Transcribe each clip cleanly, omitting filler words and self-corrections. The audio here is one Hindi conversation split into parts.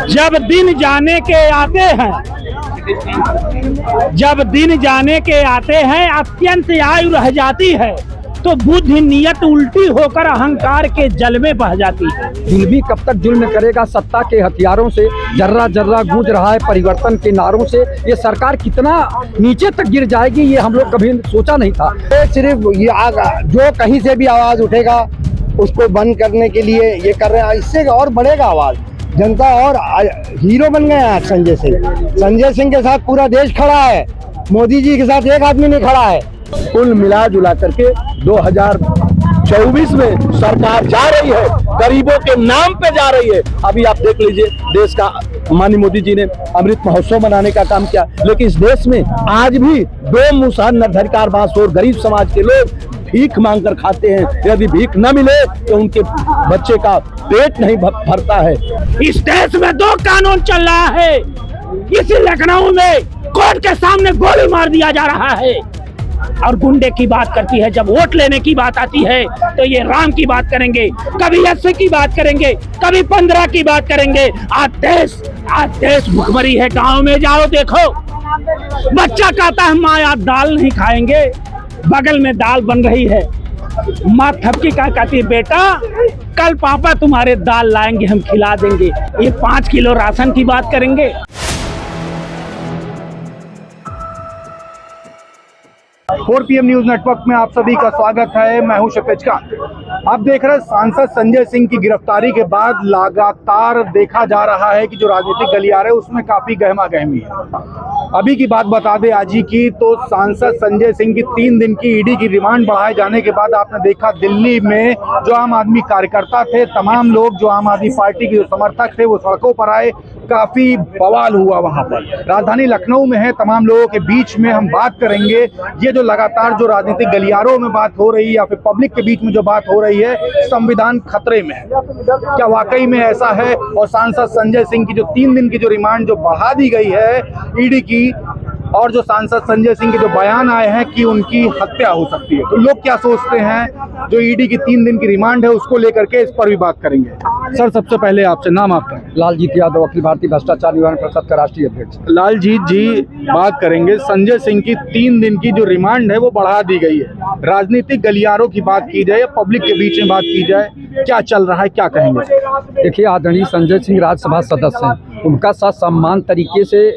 जब दिन जाने के आते हैं, जब दिन जाने के आते हैं, अत्यंत आयु रह जाती है तो बुद्धि नियत उल्टी होकर अहंकार के जल में बह जाती है। जुल्मी कब तक जुल्म करेगा सत्ता के हथियारों से, जर्रा जर्रा गूंज रहा है परिवर्तन के नारों से। ये सरकार कितना नीचे तक गिर जाएगी ये हम लोग कभी सोचा नहीं था। सिर्फ ये जो कहीं से भी आवाज उठेगा उसको बंद करने के लिए ये कर रहे हैं, इससे और बढ़ेगा आवाज। जनता और हीरो बन गए हैं संजय सिंह। संजय सिंह के साथ पूरा देश खड़ा है, मोदी जी के साथ एक आदमी नहीं खड़ा है। कुल मिला जुला करके 2024 में सरकार जा रही है, गरीबों के नाम पे जा रही है। अभी आप देख लीजिए, देश का माननीय मोदी जी ने अमृत महोत्सव मनाने का काम किया, लेकिन इस देश में आज भी दो मुसहर निर्धरिकार बांसुर गरीब समाज के लोग भीख मांग कर खाते हैं। यदि भीख न मिले तो उनके बच्चे का पेट नहीं भरता है। इस देश में दो कानून चल रहा है। इसी लखनऊ में कोर्ट के सामने गोली मार दिया जा रहा है और गुंडे की बात करती है। जब वोट लेने की बात आती है तो ये राम की बात करेंगे, कभी 80 की बात करेंगे, कभी 15 की बात करेंगे। आज देश भुखमरी है। गांव में जाओ देखो, बच्चा कहता है माँ आज दाल नहीं खाएंगे, बगल में दाल बन रही है, माँ थपकी का कहती है बेटा कल पापा तुम्हारे दाल लाएंगे, हम खिला देंगे। ये 5 किलो राशन की बात करेंगे। 4 PM न्यूज नेटवर्क में आप सभी का स्वागत है। मैं हूं शफेज खान। आप देख रहे हैं सांसद संजय सिंह की गिरफ्तारी के बाद लगातार देखा जा रहा है कि जो राजनीतिक गलियारे उसमें काफी गहमा गहमी है। अभी की बात बता दें आज ही की, तो सांसद संजय सिंह की 3 दिन की ईडी की रिमांड बढ़ाए जाने के बाद आपने देखा दिल्ली में जो आम आदमी कार्यकर्ता थे, तमाम लोग जो आम आदमी पार्टी के जो समर्थक थे वो सड़कों पर आए। काफी बवाल हुआ वहां पर। राजधानी लखनऊ में है, तमाम लोगों के बीच में हम बात करेंगे। ये जो लगातार जो राजनीतिक गलियारों में बात हो रही है या फिर पब्लिक के बीच में जो बात हो रही है, संविधान खतरे में है, क्या वाकई में ऐसा है? और सांसद संजय सिंह की जो 3 दिन की जो रिमांड जो बढ़ा दी गई है ईडी की, और जो सांसद संजय सिंह के जो बयान आए हैं कि उनकी हत्या हो सकती है, तो लोग क्या सोचते हैं? जो ईडी की 3 दिन की रिमांड है उसको लेकर के इस पर भी बात करेंगे। सर, सबसे पहले आपसे नाम आपका? लालजीत यादव, अखिल भारतीय भ्रष्टाचार निवारण परिषद का राष्ट्रीय अध्यक्ष। लालजीत जी, बात करेंगे संजय सिंह की 3 दिन की जो रिमांड है वो बढ़ा दी गई है। राजनीतिक गलियारों की बात की जाए या पब्लिक के बीच में बात की जाए, क्या चल रहा है, क्या कहेंगे? देखिए, आदरणीय संजय सिंह राज्यसभा सदस्य हैं, उनका सम्मान तरीके से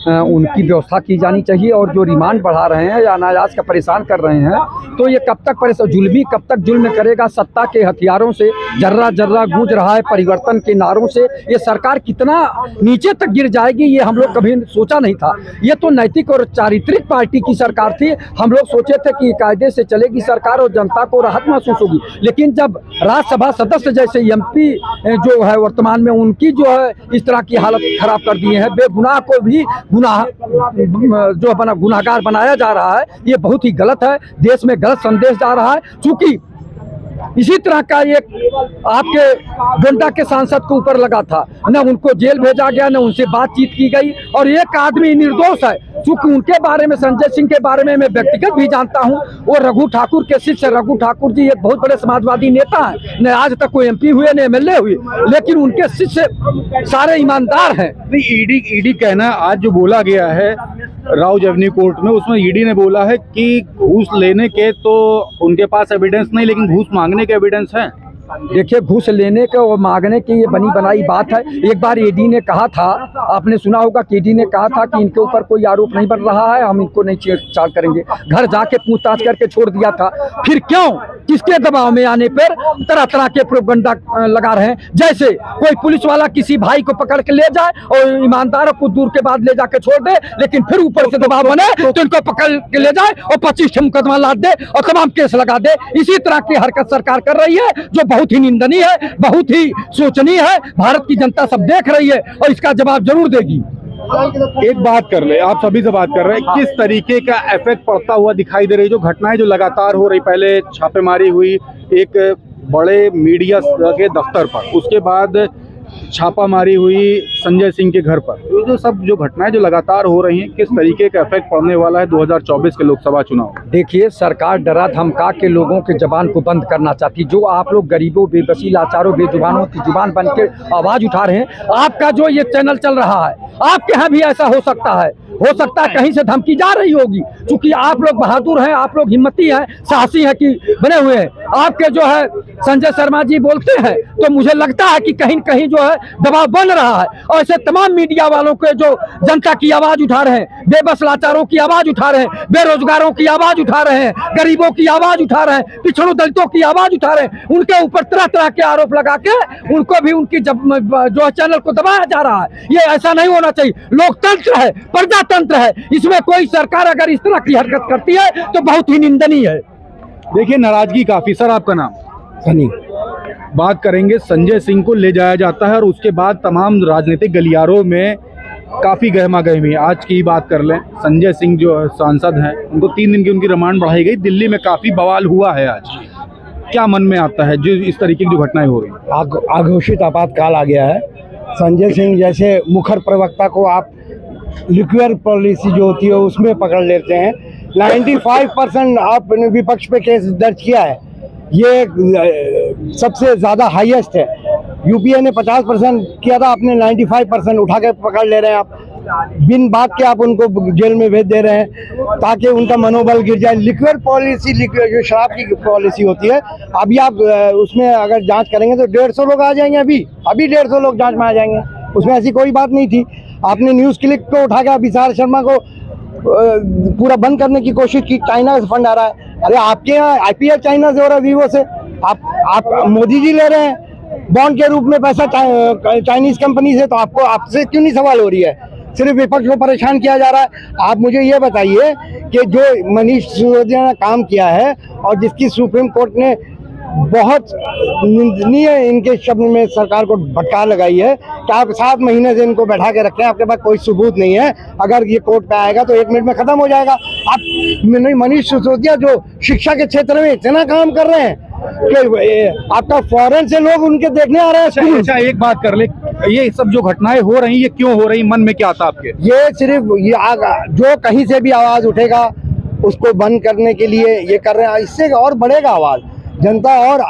उनकी व्यवस्था की जानी चाहिए। और जो रिमांड बढ़ा रहे हैं या अनायास का परेशान कर रहे हैं, तो ये कब तक परेशान, जुल्मी कब तक जुल्म करेगा सत्ता के हथियारों से, जर्रा जर्रा गूंज रहा है परिवर्तन के नारों से। ये सरकार कितना नीचे तक गिर जाएगी ये हम लोग कभी सोचा नहीं था। ये तो नैतिक और चारित्रिक पार्टी की सरकार थी। हम लोग सोचे थे कि कायदे से चलेगी सरकार और जनता को राहत महसूस होगी, लेकिन जब राज्यसभा सदस्य जैसे MP जो है वर्तमान में, उनकी जो है इस तरह की हालत खराब कर दिए हैं, बेगुनाह को भी जो अपना गुनाहगार बनाया जा रहा है, ये बहुत ही गलत है। देश में गलत संदेश जा रहा है। चूंकि इसी तरह का एक आपके जनता के सांसद के ऊपर लगा था, न उनको जेल भेजा गया, न उनसे बातचीत की गई, और एक आदमी निर्दोष है। चूंकि उनके बारे में, संजय सिंह के बारे में मैं व्यक्तिगत भी जानता हूं, वो रघु ठाकुर के शिष्य रघु ठाकुर जी एक बहुत बड़े समाजवादी नेता हैं। न आज तक कोई MP हुए न MLA हुए, लेकिन उनके शिष्य सारे ईमानदार हैं। ईडी कहना आज जो बोला गया है राउज एवेन्यू कोर्ट में, उसमें ईडी ने बोला है कि घूस लेने के तो उनके पास एविडेंस नहीं, लेकिन घूस मांगने के एविडेंस है। देखिए, घूस लेने के और मांगने की ये बनी बनाई बात है। एक बार ईडी ने कहा था, आपने सुना होगा कि ईडी ने कहा था कि इनके ऊपर कोई आरोप नहीं बन रहा है, हम इनको नहीं छेड़छाड़ करेंगे। घर जाके पूछताछ करके छोड़ दिया था। फिर क्यों, किसके दबाव में आने पर तरह तरह के प्रोपगंडा लगा रहे हैं? जैसे कोई पुलिस वाला किसी भाई को पकड़ के ले जाए और ईमानदारों को दूर के बाद ले जाके छोड़ दे, लेकिन फिर ऊपर से दबाव बने तो इनको पकड़ के ले जाए और 25 मुकदमा लाद दे और तमाम केस लगा दे। इसी तरह की हरकत सरकार कर रही है, जो बहुत ही निंदनीय है, बहुत ही शोचनीय है। भारत की जनता सब देख रही है और इसका जवाब जरूर देगी। एक बात कर ले, आप सभी से बात कर रहे हैं, किस तरीके का इफेक्ट पड़ता हुआ दिखाई दे रही जो घटनाएं जो लगातार हो रही? पहले छापेमारी हुई एक बड़े मीडिया के दफ्तर पर, उसके बाद छापामारी हुई संजय सिंह के घर पर, ये जो घटनाएं जो लगातार हो रही हैं, किस तरीके का इफेक्ट पड़ने वाला है 2024 के लोकसभा चुनाव? देखिए, सरकार डरा धमका के लोगों के जबान को बंद करना चाहती। जो आप लोग गरीबों, बेबसी, लाचारों, बेजुबानों की जुबान बन के आवाज उठा रहे हैं, आपका जो ये चैनल चल रहा है, आपके यहाँ भी ऐसा हो सकता है कहीं से धमकी जा रही होगी। क्योंकि आप लोग बहादुर हैं, आप लोग हिम्मती हैं, साहसी हैं कि बने हुए हैं। आपके जो है संजय शर्मा जी बोलते हैं तो मुझे लगता है कि कहीं कहीं जो है दबाव बन रहा है। और ऐसे तमाम मीडिया वालों के जो जनता की आवाज उठा रहे हैं, बेबस लाचारों की आवाज उठा रहे हैं, बेरोजगारों की आवाज उठा रहे हैं, गरीबों की आवाज उठा रहे हैं, पिछड़ों दलितों की आवाज उठा रहे हैं, उनके ऊपर तरह तरह के आरोप लगा के उनको भी उनकी जो चैनल को दबाया जा रहा है। ये ऐसा नहीं होना चाहिए। लोकतंत्र है, प्रजातंत्र है, इसमें कोई सरकार अगर इस तरह की हरकत करती है तो बहुत ही निंदनीय है। देखिए, नाराजगी काफी। सर, आपका नाम? सनी। बात करेंगे, संजय सिंह को ले जाया जाता है और उसके बाद तमाम राजनीतिक गलियारों में काफी गहमा गहमी। आज की बात कर लें, संजय सिंह जो सांसद हैं, उनको 3 दिन की उनकी रिमांड बढ़ाई गई। दिल्ली में काफी बवाल हुआ है आज। क्या मन में आता है जो इस तरीके की जो घटनाएं हो रही हैं? आघोषित आपातकाल आ गया है। संजय सिंह जैसे मुखर प्रवक्ता को आप लिक्विड पॉलिसी जो होती है उसमें पकड़ लेते हैं। 95% आपने विपक्ष पे केस दर्ज किया है, ये सबसे ज़्यादा हाईएस्ट है। यूपीए ने 50% किया था, आपने 95% उठा के पकड़ ले रहे हैं। आप बिन बात के आप उनको जेल में भेज दे रहे हैं ताकि उनका मनोबल गिर जाए। लिक्विड पॉलिसी, लिक्विड जो शराब की पॉलिसी होती है, अभी आप उसमें अगर जांच करेंगे तो 150 लोग आ जाएंगे। अभी 150 लोग जांच में आ जाएंगे। उसमें ऐसी कोई बात नहीं थी। आपने न्यूज़ क्लिक को उठा के विशाल शर्मा को पूरा बंद करने की कोशिश की। चाइना से फंड आ रहा है। अरे आपके यहाँ IPL चाइना से हो रहा है, वीवो से। आप मोदी जी ले रहे हैं बॉन्ड के रूप में पैसा चाइनीज कंपनी से, तो आपको आपसे क्यों नहीं सवाल हो रही है? सिर्फ विपक्ष को परेशान किया जा रहा है। आप मुझे ये बताइए कि जो मनीष सिसोदिया ने काम किया है और जिसकी सुप्रीम कोर्ट ने बहुत निंदनीय इनके शब्द में सरकार को भटका लगाई है कि आप 7 महीने से इनको बैठा के रखे हैं, आपके पास कोई सबूत नहीं है। अगर ये कोर्ट पे आएगा तो 1 मिनट में खत्म हो जाएगा। आप मनीष सिसोदिया जो शिक्षा के क्षेत्र में इतना काम कर रहे हैं कि आपका फॉरेन से लोग उनके देखने आ रहे हैं। अच्छा, एक बात कर ले, ये सब जो घटनाएं हो रही, ये क्यों हो रही? मन में क्या आता आपके? ये सिर्फ जो कहीं से भी आवाज उठेगा उसको बंद करने के लिए ये कर रहे हैं। इससे और बढ़ेगा आवाज, जनता और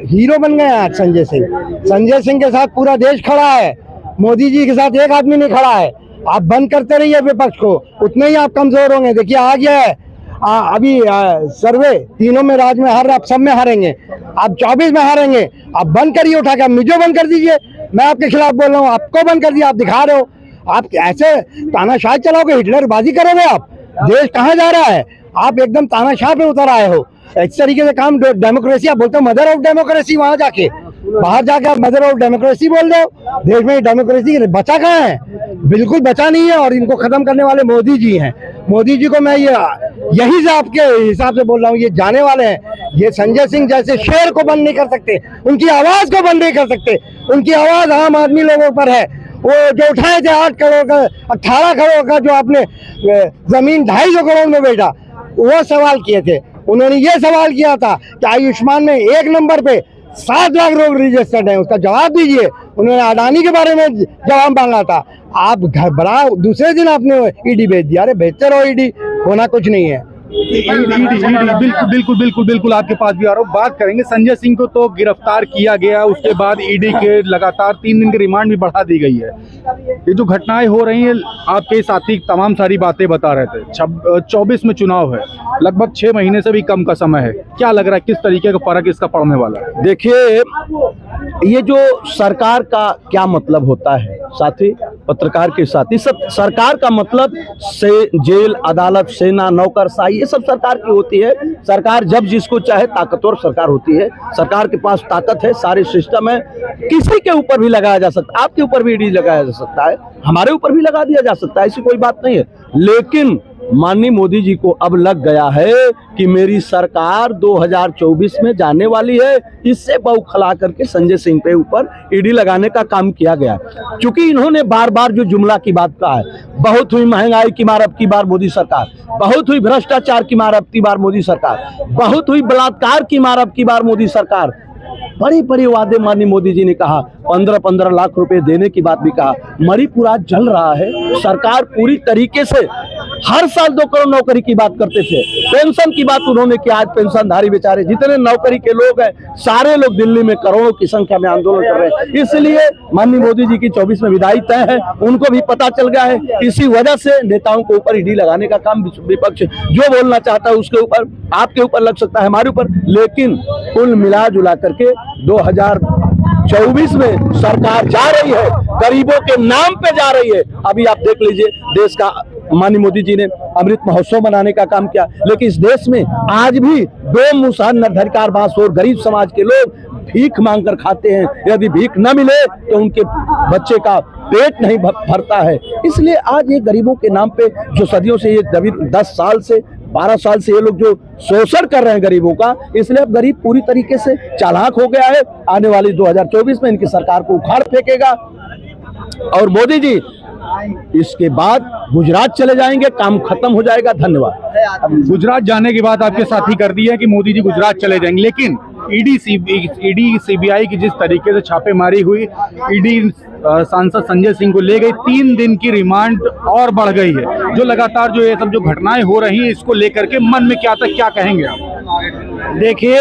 हीरो बन गए आज संजय सिंह। संजय सिंह के साथ पूरा देश खड़ा है, मोदी जी के साथ एक आदमी नहीं खड़ा है। आप बंद करते रहिए विपक्ष को, उतने ही आप कमजोर होंगे। देखिए, आ गया है अभी सर्वे, तीनों में राज्य में हार, आप सब में हारेंगे। आप 24 में हारेंगे। आप बंद करिए उठा के, मुझे बंद कर दीजिए। मैं आपके खिलाफ बोल रहा हूँ, आपको बंद कर दिया। आप दिखा रहे हो, आप ऐसे तानाशाह चलाओगे, हिटलरबाजी करोगे आप? देश कहाँ जा रहा है? आप एकदम तानाशाह पे उतर आए हो। इस तरीके से काम, डेमोक्रेसी आप बोलते हो, मदर ऑफ डेमोक्रेसी, वहां जाके बाहर जाके आप मदर ऑफ डेमोक्रेसी बोल रहे हो। देश में डेमोक्रेसी बचा कहाँ है? बिल्कुल बचा नहीं है। और इनको खत्म करने वाले मोदी जी हैं। मोदी जी को मैं यही से आपके हिसाब से बोल रहा हूँ, ये जाने वाले हैं। ये संजय सिंह जैसे शेर को बंद नहीं कर सकते, उनकी आवाज को बंद नहीं कर सकते। उनकी आवाज आम आदमी लोगों पर है। वो जो उठाए थे 8 करोड़ का, 18 करोड़ का जो आपने जमीन 250 करोड़ में बेचा, वो सवाल किए थे। उन्होंने ये सवाल किया था कि आयुष्मान में 1 नंबर पे 7 लाख लोग रजिस्टर्ड हैं, उसका जवाब दीजिए। उन्होंने अडानी के बारे में जवाब मांगा था। आप घबरा, दूसरे दिन आपने ईडी भेज दिया। अरे भेजते रहो ईडी, होना कुछ नहीं है। बिल्कुल आपके पास भी आ रहा हूँ। बात करेंगे, संजय सिंह को तो गिरफ्तार किया गया, उसके बाद ईडी के लगातार 3 दिन की रिमांड भी बढ़ा दी गई है। ये जो घटनाएं हो रही हैं, आपके साथी तमाम सारी बातें बता रहे थे। 24 में चुनाव है, लगभग 6 महीने से भी कम का समय है। क्या लग रहा है, किस तरीके का फर्क इसका पड़ने वाला है? देखिए, ये जो सरकार का क्या मतलब होता है साथी, पत्रकार के साथी, सब सरकार का मतलब से जेल, अदालत, सेना, नौकरशाही, ये सब सरकार की होती है। सरकार जब जिसको चाहे, ताकतवर सरकार होती है। सरकार के पास ताकत है, सारे सिस्टम है। किसी के ऊपर भी लगाया जा सकता है, आपके ऊपर भी ईडी लगाया जा सकता है, हमारे ऊपर भी लगा दिया जा सकता है, ऐसी कोई बात नहीं है। लेकिन माननीय मोदी जी को अब लग गया है कि मेरी सरकार 2024 में जाने वाली है। इससे बौखला करके संजय सिंह पे ऊपर ईडी लगाने का काम किया गया। क्योंकि इन्होंने बार बार जो जुमला की बात कहा है, बहुत हुई महंगाई की मार अब की बार मोदी सरकार, बहुत हुई भ्रष्टाचार की मार अब की बार मोदी सरकार, बहुत हुई बलात्कार की मार अब की बार मोदी सरकार, बड़े बड़े वादे माननीय मोदी जी ने कहा, 15-15 लाख रुपए देने की बात भी कहा। मणिपुर आज जल रहा है। सरकार पूरी तरीके से हर साल 2 करोड़ नौकरी की बात करते थे, पेंशन की बात उन्होंने किया। आज पेंशनधारी बेचारे जितने नौकरी के लोग हैं, सारे लोग दिल्ली में करोड़ों की संख्या में आंदोलन कर रहे हैं। इसलिए माननीय मोदी जी की 24 में विदाई तय है, उनको भी पता चल गया है। इसी वजह से नेताओं के ऊपर ईडी लगाने का काम विपक्ष जो बोलना चाहता है उसके ऊपर, आपके ऊपर लग सकता है, हमारे ऊपर, लेकिन कुल मिला जुला करके 2024 में सरकार जा रही है, गरीबों के नाम पे जा रही है। अभी आप देख लीजिए, देश का माननीय मोदी जी ने अमृत महोत्सव मनाने का काम किया, लेकिन इस देश में आज भी 2 मुसहर निर्धरिकार बांसोर गरीब समाज के लोग भीख मांग कर खाते हैं। यदि भीख न मिले तो उनके बच्चे का पेट नहीं भरता है। इसलिए आज ये गरीबों के नाम पे जो सदियों से ये 10 साल से 12 साल से ये लोग जो शोषण कर रहे हैं गरीबों का, इसलिए अब गरीब पूरी तरीके से चालाक हो गया है। आने वाली 2024 में इनकी सरकार को उखाड़ फेंकेगा और मोदी जी इसके बाद गुजरात चले जाएंगे, काम खत्म हो जाएगा। धन्यवाद। गुजरात जाने की बात आपके साथी कर दी है कि मोदी जी गुजरात चले जाएंगे, लेकिन ईडी सीबीआई की जिस तरीके से छापेमारी हुई, ईडी सांसद संजय सिंह को ले गई, 3 दिन की रिमांड और बढ़ गई है। जो लगातार जो ये सब जो घटनाएं हो रही हैं, इसको लेकर के मन में क्या कहेंगे आप? देखिए,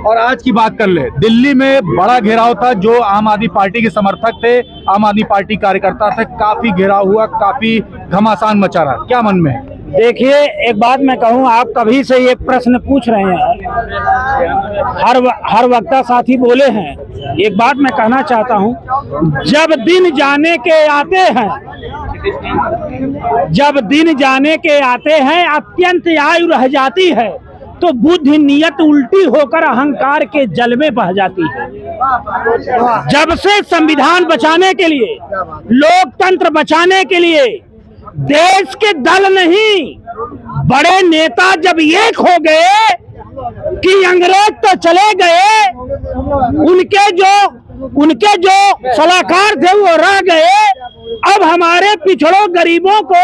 और आज की बात कर ले, दिल्ली में बड़ा घेराव था, जो आम आदमी पार्टी के समर्थक थे, आम आदमी पार्टी कार्यकर्ता थे, काफी घेराव हुआ, काफी घमासान मचा रहा। क्या मन में है? देखिए, एक बात मैं कहूँ, आप कभी से ये प्रश्न पूछ रहे हैं, हर वक्ता साथी बोले हैं। एक बात मैं कहना चाहता हूँ, जब दिन जाने के आते हैं अत्यंत आयु रह जाती है, तो बुद्धि नियत उल्टी होकर अहंकार के जल में बह जाती है। जब से संविधान बचाने के लिए, लोकतंत्र बचाने के लिए देश के दल नहीं, बड़े नेता जब एक हो गए कि अंग्रेज तो चले गए, उनके जो सलाहकार थे वो रह गए। अब हमारे पिछड़ों गरीबों को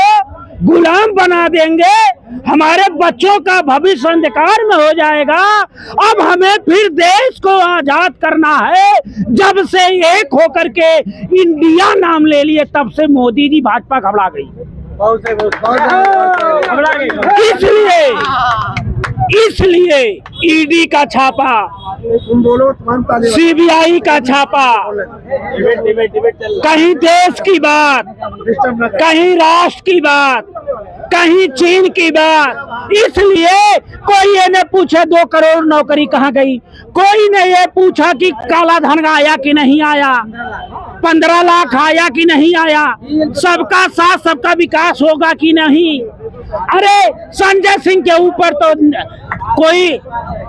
गुलाम बना देंगे, हमारे बच्चों का भविष्य अंधकार में हो जाएगा। अब हमें फिर देश को आजाद करना है। जब से एक होकर के इंडिया नाम ले लिए, तब से मोदी जी भाजपा घबरा गई। इसलिए ईडी का छापा, सीबीआई का छापा, कहीं देश की बात, कहीं राष्ट्र की बात, कहीं चीन की बात। इसलिए कोई ये न पूछे 2 करोड़ नौकरी कहाँ गई, कोई ने ये पूछा कि काला धन आया कि नहीं आया, 15 लाख आया कि नहीं आया, सबका साथ सबका विकास होगा कि नहीं। अरे संजय सिंह के ऊपर तो कोई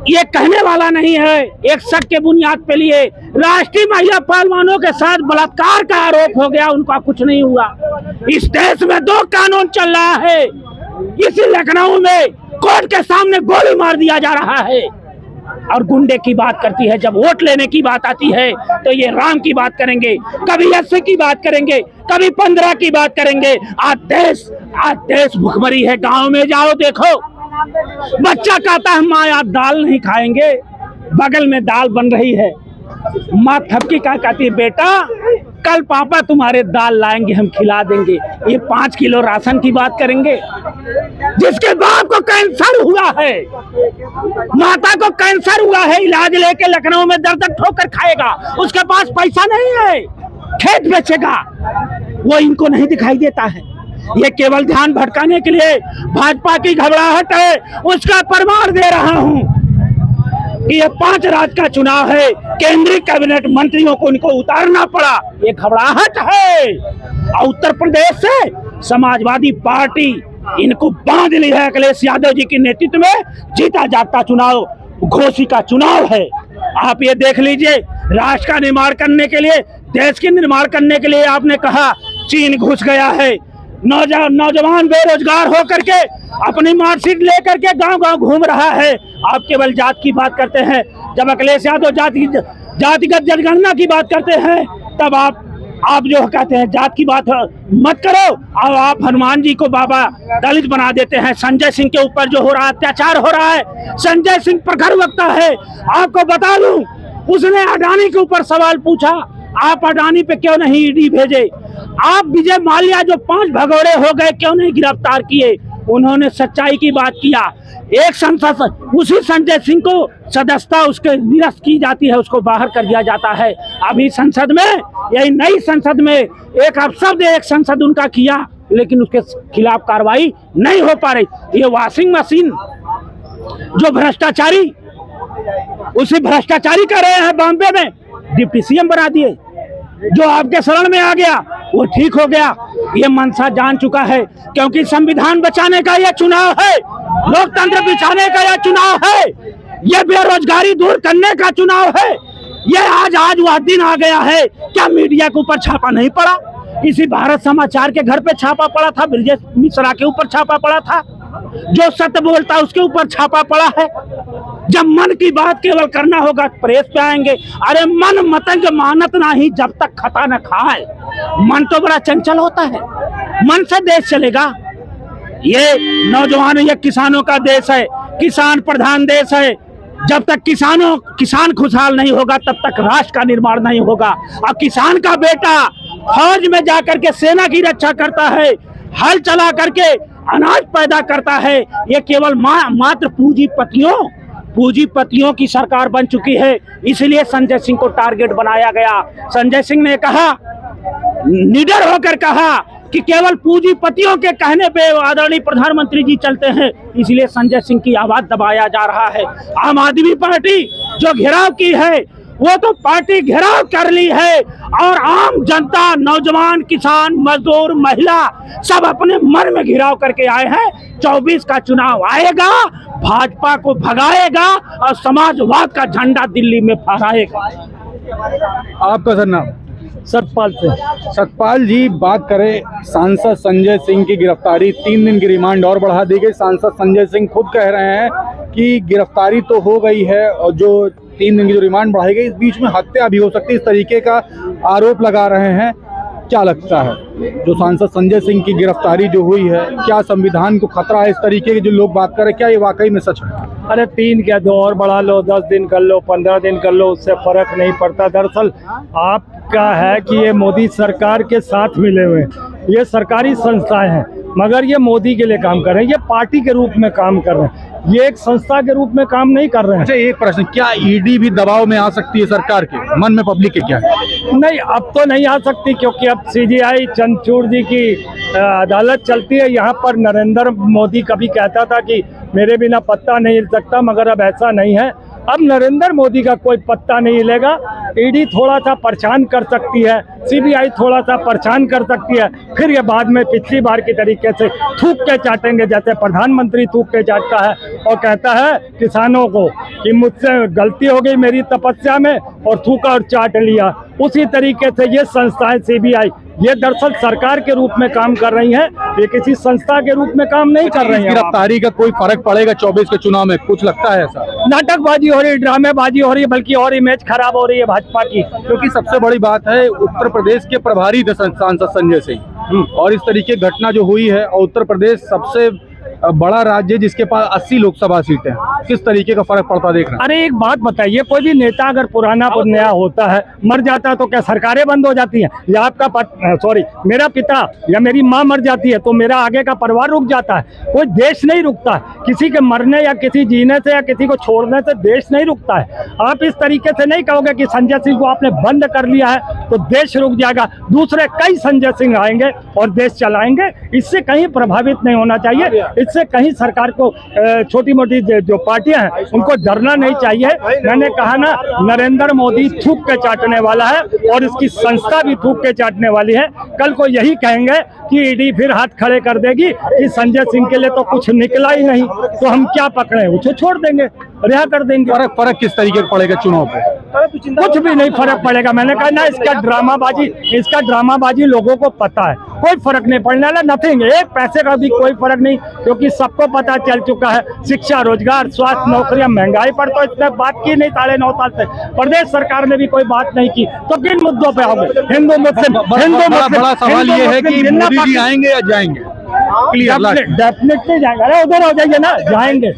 ये कहने वाला नहीं है। एक शक के बुनियाद पे लिए राष्ट्रीय महिला पहलवानों के साथ बलात्कार का आरोप हो गया, उनका कुछ नहीं हुआ। इस देश में 2 कानून चल रहा है। इसी लखनऊ में कोर्ट के सामने गोली मार दिया जा रहा है। और गुंडे की बात करती है, जब वोट लेने की बात आती है तो ये राम की बात करेंगे, कभी 80 की बात करेंगे, कभी 15 की बात करेंगे। आज देश भुखमरी है। गांव में जाओ देखो, बच्चा कहता है माँ आप दाल नहीं खाएंगे, बगल में दाल बन रही है, माँ थपकी क्या कहती है, बेटा कल पापा तुम्हारे दाल लाएंगे, हम खिला देंगे। ये 5 किलो राशन की बात करेंगे। जिसके बाप को कैंसर हुआ है, माता को कैंसर हुआ है, इलाज लेके लखनऊ में दर दर ठोकर खाएगा, उसके पास पैसा नहीं है, खेत बेचेगा, वो इनको नहीं दिखाई देता है। ये केवल ध्यान भटकाने के लिए भाजपा की घबराहट है। उसका प्रमाण दे रहा हूं कि ये 5 राज्य का चुनाव है, केंद्रीय कैबिनेट मंत्रियों को इनको उतारना पड़ा, ये घबराहट है। और उत्तर प्रदेश से समाजवादी पार्टी इनको बांध ली है। अखिलेश यादव जी के नेतृत्व में जीता जागता चुनाव घोषी का चुनाव है। आप ये देख लीजिए, राष्ट्र का निर्माण करने के लिए, देश के निर्माण करने के लिए आपने कहा चीन घुस गया है। नौजवान बेरोजगार होकर के अपनी मार्कशीट लेकर के गांव-गांव घूम रहा है। आप केवल जात की बात करते हैं। जब अखिलेश यादव जातिगत जनगणना की बात करते हैं, तब आप जो कहते हैं जात की बात मत करो, और आप हनुमान जी को बाबा दलित बना देते हैं। संजय सिंह के ऊपर जो हो रहा है, अत्याचार हो रहा है, संजय सिंह प्रखर वक्ता है। आपको बता दूं, उसने अडानी के ऊपर सवाल पूछा, आप अडानी पे क्यों नहीं ईडी भेजे? आप विजय माल्या जो 5 भगोड़े हो गए क्यों नहीं गिरफ्तार किए? उन्होंने सच्चाई की बात किया। एक संसद उसी संजय सिंह को सदस्यता उसके निरस्त की जाती है, उसको बाहर कर दिया जाता है। अभी संसद में, यही नई संसद में एक अपशब्द एक संसद उनका किया, लेकिन उसके खिलाफ कार्रवाई नहीं हो पा रही। ये वॉशिंग मशीन जो भ्रष्टाचारी, उसी भ्रष्टाचारी कर रहे हैं बॉम्बे में, डिप्टी सीएम बना दिए। जो आपके शरण में आ गया वो ठीक हो गया। ये मनसा जान चुका है, क्योंकि संविधान बचाने का यह चुनाव है, लोकतंत्र बचाने का यह चुनाव है, ये बेरोजगारी दूर करने का चुनाव है। ये आज वह दिन आ गया है। क्या मीडिया के ऊपर छापा नहीं पड़ा? इसी भारत समाचार के घर पे छापा पड़ा था, ब्रजेश मिश्रा के ऊपर छापा पड़ा था, जो सत्य बोलता उसके ऊपर छापा पड़ा है। जब मन की बात केवल करना होगा प्रेस पे आएंगे। अरे मन मतंग मानत नहीं जब तक खता न खाए। मन तो बड़ा चंचल होता है, मन से देश चलेगा। ये नौजवान, ये किसानों का देश है, किसान प्रधान देश है। जब तक किसान खुशहाल नहीं होगा तब तक राष्ट्र का निर्माण नहीं होगा। और किसान का बेटा फौज में जाकर के सेना की रक्षा करता है, हल चला करके अनाज पैदा करता है। ये केवल मात्र पूंजीपतियों की सरकार बन चुकी है। इसलिए संजय सिंह को टारगेट बनाया गया। संजय सिंह ने कहा, निडर होकर कहा कि केवल पूंजीपतियों के कहने पे आदरणीय प्रधानमंत्री जी चलते हैं, इसलिए संजय सिंह की आवाज दबाया जा रहा है। आम आदमी पार्टी जो घेराव की है वो तो पार्टी घेराव कर ली है, और आम जनता, नौजवान, किसान, मजदूर, महिला सब अपने मन में घेराव करके आए हैं। 24 का चुनाव आएगा, भाजपा को भगाएगा और समाजवाद का झंडा दिल्ली में फहराएगा। आपका सर नाम? सतपाल से। सतपाल जी, बात करें सांसद संजय सिंह की गिरफ्तारी, 3 दिन की रिमांड और बढ़ा दी गई। सांसद संजय सिंह खुद कह रहे हैं कि गिरफ्तारी तो हो गई है और जो 3 दिन की जो रिमांड बढ़ाई गई, इस बीच में हत्या भी हो सकती है, इस तरीके का आरोप लगा रहे हैं। क्या लगता है जो सांसद संजय सिंह की गिरफ्तारी जो हुई है, क्या संविधान को खतरा है? इस तरीके के जो लोग बात कर रहे हैं, क्या ये वाकई में सच है? अरे 3 क्या 2 और बढ़ा लो, 10 दिन कर लो, 15 दिन कर लो, उससे फर्क नहीं पड़ता। दरअसल आपका है कि ये मोदी सरकार के साथ मिले हुए हैं, ये सरकारी संस्थाएं हैं, मगर ये मोदी के लिए काम कर रहे हैं, ये पार्टी के रूप में काम कर रहे हैं, ये एक संस्था के रूप में काम नहीं कर रहे हैं। अच्छा, एक प्रश्न, क्या ईडी भी दबाव में आ सकती है सरकार के? मन में पब्लिक के क्या है? नहीं, अब तो नहीं आ सकती, क्योंकि अब सीजीआई चंद्रचूड़ जी की अदालत चलती है। यहाँ पर नरेंद्र मोदी कभी कहता था कि मेरे बिना पत्ता नहीं हिल सकता, मगर अब ऐसा नहीं है। अब नरेंद्र मोदी का कोई पत्ता नहीं हिलेगा। ईडी थोड़ा सा परेशान कर सकती है, सीबीआई थोड़ा सा परेशान कर सकती है, फिर ये बाद में पिछली बार की तरीके से थूक के चाटेंगे, जैसे प्रधानमंत्री थूक के चाटता है और कहता है किसानों को कि मुझसे गलती हो गई मेरी तपस्या में और थूका और चाट लिया। उसी तरीके से ये संस्थाएं, सीबीआई, ये दरअसल सरकार के रूप में काम कर रही हैं, ये किसी संस्था के रूप में काम नहीं कर रही हैं। गिरफ्तारी का कोई फर्क पड़ेगा 24 के चुनाव में? कुछ लगता है ऐसा? नाटकबाजी हो रही है, ड्रामेबाजी हो रही है, बल्कि और इमेज खराब हो रही है भाजपा की। क्योंकि सबसे बड़ी बात है, उत्तर प्रदेश के प्रभारी थे सांसद संजय सिंह, और इस तरीके की घटना जो हुई है, और उत्तर प्रदेश सबसे बड़ा राज्य जिसके पास 80 लोकसभा सीटें, किस तरीके का फर्क पड़ता देख रहे हैं? अरे एक बात बताइए, कोई भी नेता अगर पुराना नया होता है, मर जाता है, तो क्या सरकारें बंद हो जाती हैं? या आपका मेरा पिता या मेरी माँ मर जाती है तो मेरा आगे का परिवार रुक जाता है? कोई देश नहीं रुकता है। किसी के मरने या किसी जीने से या किसी को छोड़ने से देश नहीं रुकता है। आप इस तरीके से नहीं कहोगे कि संजय सिंह को आपने बंद कर लिया है तो देश रुक जाएगा। दूसरे कई संजय सिंह आएंगे और देश चलाएंगे। इससे कहीं प्रभावित नहीं होना चाहिए। इससे कहीं सरकार को, छोटी मोटी जो पार्टियां हैं उनको डरना नहीं चाहिए। मैंने कहा ना, नरेंद्र मोदी थूक के चाटने वाला है और इसकी संस्था भी थूक के चाटने वाली है। कल को यही कहेंगे कि ईडी फिर हाथ खड़े कर देगी कि संजय सिंह के लिए तो कुछ निकला ही नहीं, तो हम क्या पकड़े, उसे छोड़ देंगे, रिहा कर देंगे। फर्क किस तरीके का पड़ेगा चुनाव पे? कुछ भी नहीं फर्क पड़ेगा। मैंने कहा ना, इसका ड्रामाबाजी लोगों को पता है, कोई फर्क नहीं पड़ने वाला, नथिंग, एक पैसे का भी कोई फर्क नहीं, क्योंकि सबको पता चल चुका है। शिक्षा, रोजगार, स्वास्थ्य, नौकरियां, महंगाई पर तो इसने बात की नहीं 9.5 साल से। प्रदेश सरकार ने भी कोई बात नहीं की, तो किन मुद्दों पे आओगे? हिंदू मुस्लिम। बड़ा सवाल ये है कि मोदी जी आएंगे या जाएंगे? डेफिनेटली जाएंगे। अरे उधर हो जाइए ना, जाएंगे।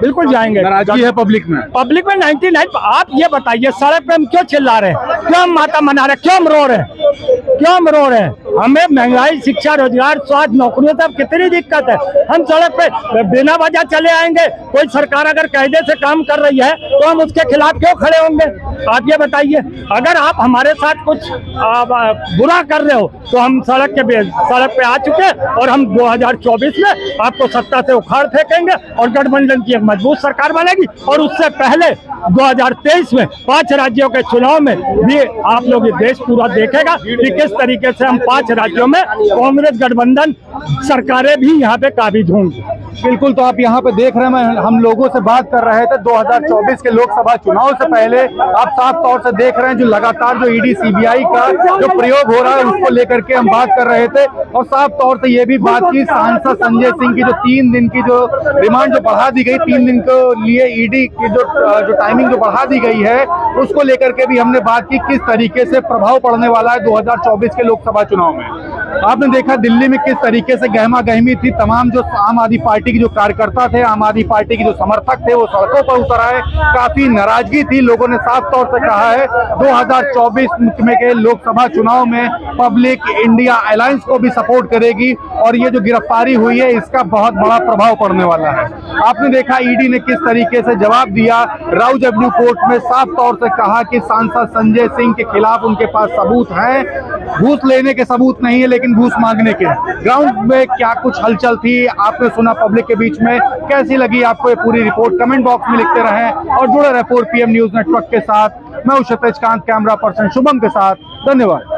बिल्कुल जाएंगे। नाराजगी है पब्लिक में? पब्लिक में 99। आप ये बताइए सड़क पे हम क्यों चिल्ला रहे हैं, क्यों हम माता मना रहे हैं, क्यों हम रो रहे हैं, क्यों हम रो रहे हैं? हमें महंगाई, शिक्षा, रोजगार, स्वास्थ्य, नौकरियों तक कितनी दिक्कत है। हम सड़क पे बिना वजह चले आएंगे? कोई सरकार अगर कायदे से काम कर रही है तो हम उसके खिलाफ क्यों खड़े होंगे? आप ये बताइए। अगर आप हमारे साथ कुछ बुरा कर रहे हो तो हम सड़क पे आ चुके और हम 2024 में आपको सत्ता से उखाड़ फेंकेंगे और गठबंधन की एक मजबूत सरकार बनेगी। और उससे पहले 2023 में 5 राज्यों के चुनाव में भी आप लोग ये देश पूरा देखेगा कि किस तरीके से हम 5 राज्यों में कांग्रेस गठबंधन सरकारें भी यहाँ पे काबिज होंगी। बिल्कुल। तो आप यहाँ पे देख रहे हैं, हम लोगों से बात कर रहे थे 2024 के लोकसभा चुनाव से पहले। आप साफ तौर से देख रहे हैं जो लगातार जो ईडी सीबीआई का जो प्रयोग हो रहा है उसको लेकर के हम बात कर रहे थे। और साफ तौर से ये भी बात की सांसद संजय सिंह की जो 3 दिन की जो रिमांड जो बढ़ा दी गई, 3 दिन के लिए ईडी की जो टाइमिंग जो बढ़ा दी गई है उसको लेकर के भी हमने बात की किस तरीके से प्रभाव पड़ने वाला है 2024 के लोकसभा चुनाव में। आपने देखा दिल्ली में किस तरीके से गहमा गहमी थी। तमाम जो आम आदमी पार्टी के जो कार्यकर्ता थे, आम आदमी पार्टी के जो समर्थक थे वो सड़कों पर उतर आए। काफी नाराजगी थी। लोगों ने साफ तौर से कहा है 2024 में के लोकसभा चुनाव में पब्लिक इंडिया अलायंस को भी सपोर्ट करेगी और ये जो गिरफ्तारी हुई है इसका बहुत बड़ा प्रभाव पड़ने वाला है। आपने देखा ईडी ने किस तरीके से जवाब दिया। राउज एवेन्यू कोर्ट में साफ तौर से कहा कि सांसद संजय सिंह के खिलाफ उनके पास सबूत हैं, घूस लेने के सबूत नहीं है लेकिन घूस मांगने के। ग्राउंड में क्या कुछ हलचल थी आपने सुना पब्लिक के बीच में। कैसी लगी आपको ये पूरी रिपोर्ट कमेंट बॉक्स में लिखते रहें और जुड़े रहे 4PM न्यूज नेटवर्क के साथ। मैं हूं क्षितिज कांत, कैमरा पर्सन शुभम के साथ। धन्यवाद।